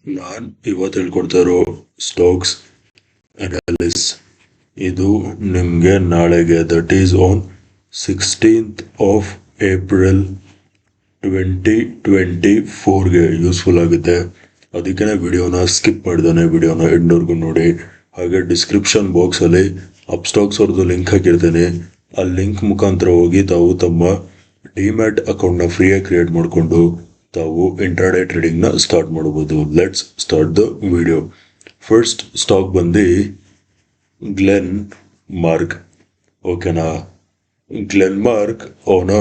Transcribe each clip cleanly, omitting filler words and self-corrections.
ನಾನು ಇವತ್ತು ಹೇಳ್ಕೊಡ್ತಾ ಇರೋ ಸ್ಟಾಕ್ಸ್ ಅನಾಲಿಸ್ ಇದು ನಿಮಗೆ ನಾಳೆಗೆ that is on 16th of April 2024ಗೆ ಯೂಸ್ಫುಲ್ ಆಗುತ್ತೆ. ಅದಕ್ಕೆ ವಿಡಿಯೋನ ಸ್ಕಿಪ್ ಮಾಡಿದಾನೆ, ವಿಡಿಯೋನ ಎಂಡ್ವರೆಗೂ ನೋಡಿ. ಹಾಗೆ ಡಿಸ್ಕ್ರಿಪ್ಷನ್ ಬಾಕ್ಸಲ್ಲಿ ಅಪ್ಸ್ಟಾಕ್ಸ್ ಅವ್ರದ್ದು ಲಿಂಕ್ ಹಾಕಿರ್ತೇನೆ. ಆ ಲಿಂಕ್ ಮುಖಾಂತರ ಹೋಗಿ ತಾವು ತಮ್ಮ ಡಿಮ್ಯಾಟ್ ಅಕೌಂಟ್ನ ಫ್ರೀಯಾಗಿ ಕ್ರಿಯೇಟ್ ಮಾಡಿಕೊಂಡು ತಾವು ಇಂಟ್ರಾಡೇ ಟ್ರೇಡಿಂಗ್ನ ಸ್ಟಾರ್ಟ್ ಮಾಡ್ಬೋದು. Let's start the video. First stock ಬಂದು ಗ್ಲೆನ್ ಮಾರ್ಕ್. ಓಕೆನಾ, Glenmark on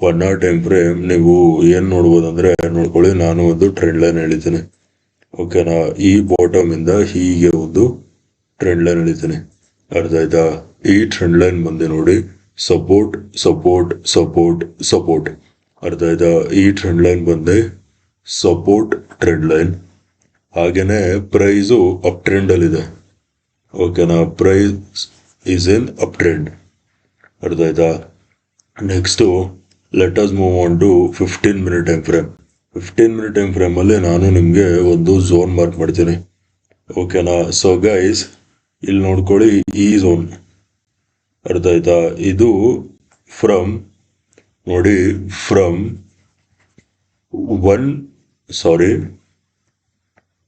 one hour time frame ನೀವು ಏನು ನೋಡ್ಬೋದು ಅಂದರೆ ನೋಡ್ಕೊಳ್ಳಿ. ನಾನು ಒಂದು ಟ್ರೆಂಡ್ ಲೈನ್ ಹೇಳಿದ್ದೇನೆ. ಓಕೆನಾ, ಈ ಬಾಟಮ್ ಇಂದ ಹೀಗೆ ಒಂದು ಟ್ರೆಂಡ್ ಲೈನ್ ಹೇಳಿದ್ದೇನೆ. ಅರ್ಥ ಆಯ್ತಾ? ಈ ಟ್ರೆಂಡ್ ಲೈನ್ ಬಂದು ನೋಡಿ ಸಪೋರ್ಟ್ ಸಪೋರ್ಟ್ ಸಪೋರ್ಟ್ ಸಪೋರ್ಟ್. ಅರ್ಥ ಆಯ್ತಾ? ಈ ಟ್ರೆಂಡ್ ಲೈನ್ ಬಂದೆ ಸಪೋರ್ಟ್ ಟ್ರೆಂಡ್ ಲೈನ್. ಹಾಗೇನೆ ಪ್ರೈಸು ಅಪ್ ಟ್ರೆಂಡ್ ಅಲ್ಲಿ ಇದೆ. ಓಕೆನಾ, price is in up trend. ಅರ್ಥ ಆಯ್ತಾ? Next let us move on to 15 minute time frame. 15 minute time ಫ್ರೇಮಲ್ಲಿ ನಾನು ನಿಮಗೆ ಒಂದು ಝೋನ್ ಮಾರ್ಕ್ ಮಾಡ್ತೀನಿ. ಓಕೆನಾ, ಸೊ ಗೈಸ್ ಇಲ್ಲಿ ನೋಡ್ಕೊಳ್ಳಿ ಈ ಝೋನ್. ಅರ್ಥ ಆಯ್ತಾ? ಇದು ಫ್ರಮ್ ನೋಡಿ ಫ್ರಮ್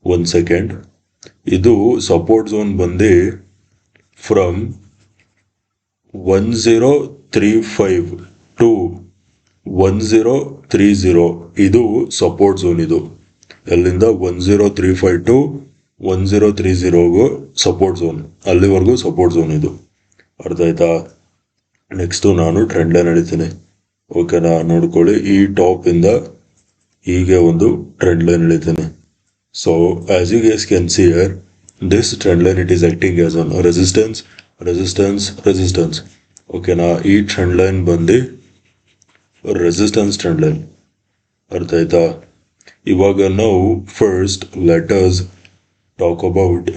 ಒನ್ ಸೆಕೆಂಡ್. ಇದು ಸಪೋರ್ಟ್ ಝೋನ್ ಬಂದು ಫ್ರಮ್ 1035 ಟು 1030. ಇದು ಸಪೋರ್ಟ್ ಝೋನ್. ಇದು ಎಲ್ಲಿಂದ 1035 ಟು 1030ಗೂ ಸಪೋರ್ಟ್ ಝೋನ್, ಅಲ್ಲಿವರೆಗೂ ಸಪೋರ್ಟ್ ಝೋನ್ ಇದು. ಅರ್ಥ ಆಯ್ತಾ? ನೆಕ್ಸ್ಟು ನಾನು ಟ್ರೆಂಡ್ ಲೈನ್ ಹೇಳ್ತೀನಿ. ಓಕೆನಾ, ನೋಡ್ಕೊಳ್ಳಿ ಈ ಟಾಪ್ ಇಂದ ಹೀಗೆ ಒಂದು ಟ್ರೆಂಡ್ ಲೈನ್ ಹೇಳ್ತೀನಿ. So as you guys can see here this trend line it is acting as an resistance resistance resistance. ಓಕೆನಾ, ಈ ಟ್ರೆಂಡ್ ಲೈನ್ ಬಂದು ರೆಸಿಸ್ಟೆನ್ಸ್ ಟ್ರೆಂಡ್ ಲೈನ್. ಅರ್ಥ ಆಯ್ತಾ? ಇವಾಗ ನಾವು first let us talk about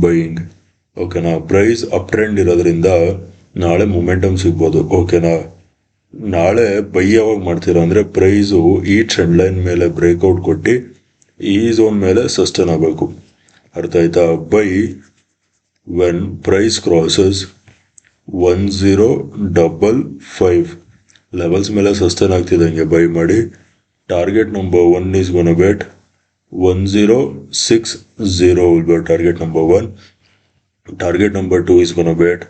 buying. ಓಕೆನಾ, price up trend ಇರೋದ್ರಿಂದ ನಾಳೆ ಮೊಮೆಂಟಮ್ ಸಿಗ್ಬೋದು. ಓಕೆನಾ, ನಾಳೆ ಬೈ ಯಾವಾಗ ಮಾಡ್ತೀರಾ ಅಂದರೆ ಪ್ರೈಸು ಈ ಟ್ರೆಂಡ್ ಲೈನ್ ಮೇಲೆ ಬ್ರೇಕ್ಔಟ್ ಕೊಟ್ಟು ಈ ಝೋನ್ ಮೇಲೆ ಸಸ್ಟೇನ್ ಆಗಬೇಕು. ಅರ್ಥ ಆಯ್ತಾ? By when price crosses 1055 levels ಮೇಲೆ ಸಸ್ಟೇನ್ ಆಗ್ತಿದ್ದಂಗೆ ಬೈ ಮಾಡಿ. Target number 1 is gonna be at 1060 will be target number 1. Target number 2 is gonna bet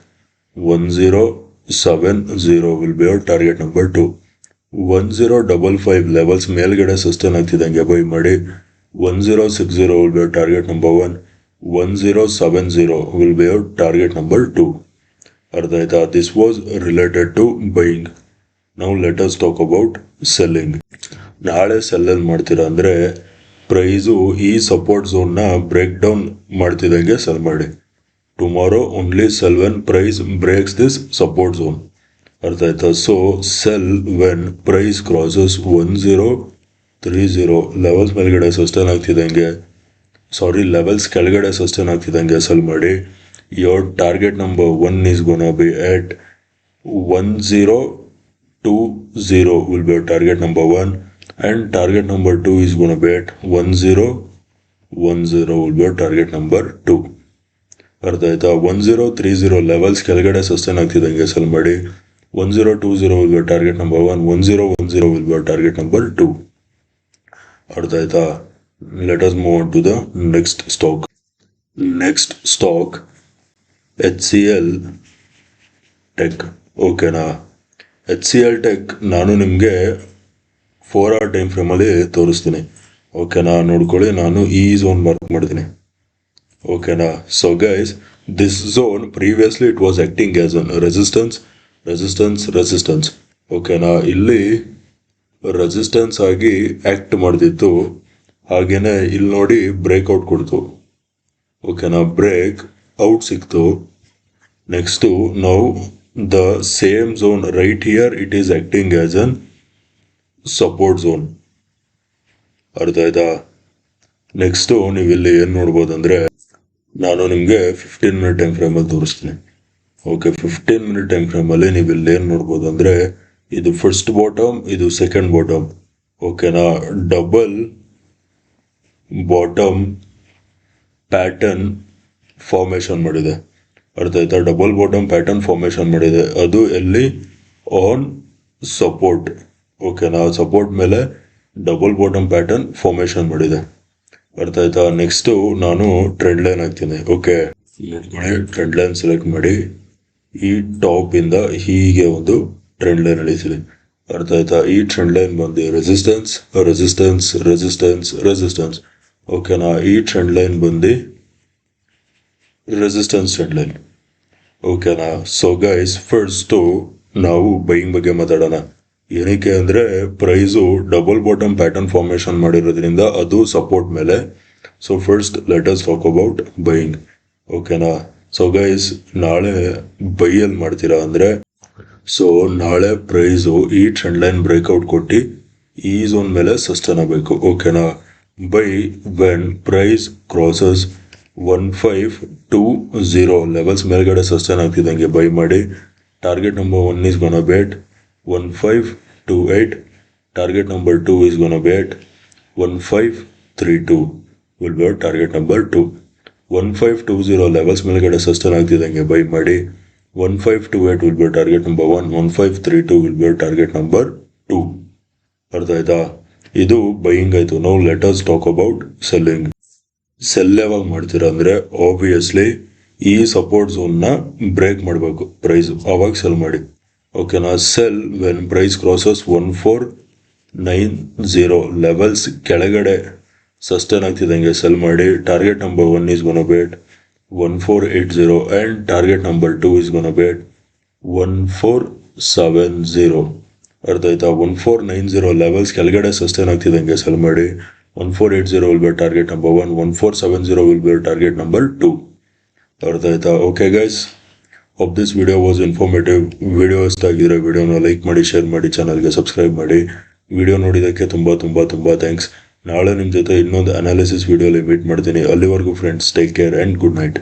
1070 will be our target number 2. 1055 levels ಮೇಲ್ಗಡೆ ಸಸ್ಟೇನ್ ಆಗ್ತಿದ್ದಂಗೆ ಬೈ ಮಾಡಿ. 1060 will be our target number 1. 1070 will be our target number 2. ಅರ್ಥ ಆಯ್ತಾ? This was related to buying. ನಾವು let us talk about selling. ನಾಳೆ sell ಮಾಡ್ತೀರಾ ಅಂದರೆ price ಈ ಸಪೋರ್ಟ್ ಝೋನ್ನ ಬ್ರೇಕ್ ಡೌನ್ ಮಾಡ್ತಿದ್ದಂಗೆ ಸೆಲ್ ಮಾಡಿ. Tomorrow only sell when price breaks this support zone. ಅರ್ಥ ಆಯ್ತಾ? So sell when price crosses 1030 levels ಮೇಲ್ಗಡೆ ಸಸ್ಟೇನ್ ಆಗ್ತಿದ್ದಂಗೆ ಲೆವೆಲ್ಸ್ ಕೆಳಗಡೆ ಸಸ್ಟೇನ್ ಆಗ್ತಿದ್ದಂಗೆ ಸೆಲ್ ಮಾಡಿ. Your target number 1 is gonna be at 1020 will be your target number 1. And target number 2 is going to be at 1010 will be your target number 2. ಅರ್ಥ ಆಯ್ತಾ? 1030 levels ಕೆಳಗಡೆ sustain ಆಗ್ತಿದ್ದಂಗೆ sell ಮಾಡಿ. 1020 will be your target number 1. 1010 will be your target number 2. ಅರ್ಥ ಆಯ್ತಾ? Let us move on to the next stock. Next stock HCL tech. ಓಕೆನಾ, HCL tech ನಾನು ನಿಮಗೆ 4 hour ಟೈಮ್ ಫ್ರೇಮಲ್ಲಿ ತೋರಿಸ್ತೀನಿ. ಓಕೆನಾ, ನೋಡ್ಕೊಳ್ಳಿ. ನಾನು ಈ ಝೋನ್ ಮಾರ್ಕ್ ಮಾಡ್ತೀನಿ. ಓಕೆನಾ, so guys this zone previously it was acting as an resistance resistance resistance. ಓಕೆನಾ, ಇಲ್ಲಿ ರೆಸಿಸ್ಟೆನ್ಸ್ ಆಗಿ ಆಕ್ಟ್ ಮಾಡ್ತಿತ್ತು. ಹಾಗೇನೆ ಇಲ್ಲಿ ನೋಡಿ ಬ್ರೇಕ್ಔಟ್ ಕೊಡ್ತು. ಓಕೆನಾ, ಬ್ರೇಕ್ ಔಟ್ ಸಿಕ್ತು. ನೆಕ್ಸ್ಟು ನಾವು the same zone right here it is acting as an support zone. ಅರ್ಥ ಆಯ್ತಾ? ನೆಕ್ಸ್ಟು ನೀವು ಇಲ್ಲಿ ಏನು ನೋಡ್ಬೋದು ಅಂದರೆ ನಾನು ನಿಮಗೆ 15 ಮಿನಿಟ್ ಟೈಮ್ ಫ್ರೇಮಲ್ಲಿ ತೋರಿಸ್ತೀನಿ. ಓಕೆ, 15 ಮಿನಿಟ್ ಟೈಮ್ ಫ್ರೇಮಲ್ಲಿ ನೀವು ಇಲ್ಲಿ ಏನು ನೋಡ್ಬೋದು ಅಂದರೆ ಇದು ಫಸ್ಟ್ ಬಾಟಮ್, ಇದು ಸೆಕೆಂಡ್ ಬಾಟಮ್. ಓಕೆನಾ, ಡಬಲ್ ಬಾಟಮ್ ಪ್ಯಾಟರ್ನ್ ಫಾರ್ಮೇಶನ್ ಮಾಡಿದೆ. ಅರ್ಥ ಆಯ್ತಾ? ಡಬಲ್ ಬಾಟಮ್ ಪ್ಯಾಟರ್ನ್ ಫಾರ್ಮೇಶನ್ ಮಾಡಿದೆ. ಅದು ಎಲ್ಲಿ? On support. ಓಕೆನಾ? ಸಪೋರ್ಟ್ ಮೇಲೆ ಡಬಲ್ ಬಾಟಮ್ ಪ್ಯಾಟರ್ನ್ ಫಾರ್ಮೇಶನ್ ಮಾಡಿದೆ. ಅರ್ಥ ಆಯ್ತಾ? ನೆಕ್ಸ್ಟು ನಾನು ಟ್ರೆಂಡ್ ಲೈನ್ ಹಾಕ್ತೀನಿ. ಓಕೆ, ಟ್ರೆಂಡ್ ಲೈನ್ ಸೆಲೆಕ್ಟ್ ಮಾಡಿ ಈ ಟಾಪ್ ಇಂದ ಹೀಗೆ ಒಂದು ಟ್ರೆಂಡ್ ಲೈನ್ ಎಳಿತೀನಿ. ಅರ್ಥ ಆಯ್ತಾ? ಈ ಟ್ರೆಂಡ್ ಲೈನ್ ಬಂದು ರೆಸಿಸ್ಟೆನ್ಸ್ ರೆಸಿಸ್ಟೆನ್ಸ್ ರೆಸಿಸ್ಟೆನ್ಸ್ ರೆಸಿಸ್ಟೆನ್ಸ್. ಓಕೆನಾ? ಈ ಟ್ರೆಂಡ್ ಲೈನ್ ಬಂದು ರೆಸಿಸ್ಟೆನ್ಸ್ ಟ್ರೆಂಡ್ ಲೈನ್. ಓಕೆನಾ? ಸೊ ಗೈಸ್, ಫಸ್ಟು ನಾವು ಬೈಯಿಂಗ್ ಬಗ್ಗೆ ಮಾತಾಡೋಣ. ಏನಕ್ಕೆ ಅಂದರೆ price double bottom pattern formation ಮಾಡಿರೋದ್ರಿಂದ ಅದು ಸಪೋರ್ಟ್ ಮೇಲೆ. So first let us talk about buying. ಓಕೆನಾ? ಸೊ ಗೈಸ್, ನಾಳೆ ಬೈಯಲ್ಲಿ ಮಾಡ್ತೀರಾ ಅಂದರೆ, ಸೊ ನಾಳೆ ಪ್ರೈಸು ಈ ಟ್ರೆಂಡ್ ಲೈನ್ ಬ್ರೇಕ್ಔಟ್ ಕೊಟ್ಟು ಈ ಝೋನ್ ಮೇಲೆ ಸಸ್ಟೈನ್ ಆಗಬೇಕು. ಓಕೆನಾ? By when price crosses 1520 levels ಮೇಲ್ಗಡೆ ಸಸ್ಟೈನ್ ಆಗ್ತಿದ್ದಂಗೆ ಬೈ ಮಾಡಿ. Target number 1 is gonna be at 1528. Target number 2 is gonna be at 1532 will be target number 2. 1520 levels ಮೇಲ್ಗಡೆ ಸಸ್ಟೈನ್ ಆಗ್ತಿದ್ದಂಗೆ ಬೈ ಮಾಡಿ. 1528 will be target number 1. 1532 will be target number 2. ಅರ್ಥ ಆಯ್ತಾ? ಇದು buying ಆಯ್ತು. Now let us talk about selling. Sell ಯಾವಾಗ ಮಾಡ್ತೀರಾ ಅಂದರೆ, ಆಬ್ವಿಯಸ್ಲಿ ಈ ಸಪೋರ್ಟ್ ಝೋನ್ನ ಬ್ರೇಕ್ ಮಾಡಬೇಕು ಪ್ರೈಸ್, ಅವಾಗ ಸೆಲ್ ಮಾಡಿ. ಓಕೆನಾ? Sell when price crosses 1490 levels ಕೆಳಗಡೆ ಸಸ್ಟೈನ್ ಆಗ್ತಿದ್ದಂಗೆ ಸೆಲ್ ಮಾಡಿ. Target number 1 is gonna be at 1480 and target number 2 is gonna be at 1470. ಅರ್ಥ ಆಯ್ತಾ? 1490 ಲೆವೆಲ್ಸ್ ಕೆಳಗಡೆ ಸಸ್ಟೈನ್ ಆಗ್ತಿದ್ದಂಗೆ ಸೆಲ್ ಮಾಡಿ. 1480 will be target number 1. 1470 will be target number 2. ಅರ್ಥ ಆಯ್ತಾ? Okay guys, hope this video was informative. Video ಇಷ್ಟ ಆಗಿದ್ರೆ ವಿಡಿಯೋನ ಲೈಕ್ ಮಾಡಿ, ಶೇರ್ ಮಾಡಿ, ಚಾನಲ್ಗೆ ಸಬ್ಸ್ಕ್ರೈಬ್ ಮಾಡಿ. ವಿಡಿಯೋ ನೋಡಿದ್ದಕ್ಕೆ ತುಂಬ ತುಂಬ ತುಂಬ ಥ್ಯಾಂಕ್ಸ್. ನಾಳೆ ನಿಮ್ಮ ಜೊತೆ ಇನ್ನೊಂದು ಅನಾಲಿಸಿಸ್ ವಿಡಿಯೋಲಿ ಮೀಟ್ ಮಾಡ್ತೀನಿ. ಅಲ್ಲಿವರೆಗೂ friends, take care and good night.